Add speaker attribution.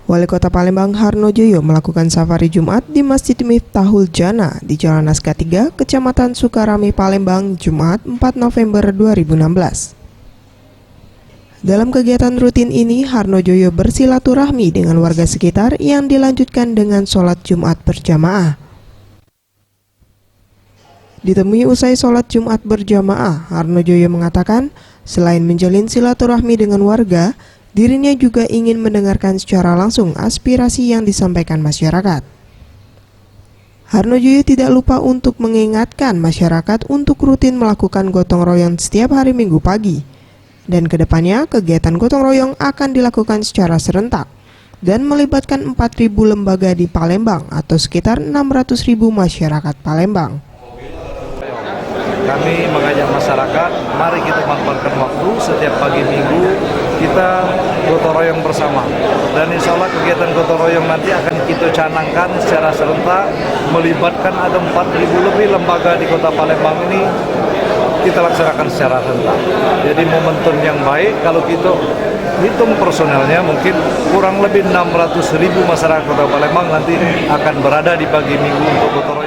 Speaker 1: Wali Kota Palembang Harnojoyo melakukan safari Jumat di Masjid Miftahul Jannah di Jalan Naskah 3, Kecamatan Sukarami, Palembang, Jumat 4 November 2016. Dalam kegiatan rutin ini, Harnojoyo bersilaturahmi dengan warga sekitar yang dilanjutkan dengan sholat Jumat berjamaah. Ditemui usai sholat Jumat berjamaah, Harnojoyo mengatakan selain menjalin silaturahmi dengan warga, dirinya juga ingin mendengarkan secara langsung aspirasi yang disampaikan masyarakat. Harnojoyo tidak lupa untuk mengingatkan masyarakat untuk rutin melakukan gotong royong setiap hari Minggu pagi. Dan kedepannya kegiatan gotong royong akan dilakukan secara serentak dan melibatkan 4.000 lembaga di Palembang atau sekitar 600.000 masyarakat Palembang.
Speaker 2: Kami mengajak masyarakat, mari kita manfaatkan waktu setiap pagi Minggu kita gotong royong bersama. Dan insya Allah kegiatan gotong royong nanti akan kita canangkan secara serentak, melibatkan ada 4.000 lebih lembaga di Kota Palembang ini kita laksanakan secara serentak. Jadi momentum yang baik kalau kita hitung personelnya mungkin kurang lebih 600.000 masyarakat Kota Palembang nanti akan berada di pagi Minggu untuk gotong royong.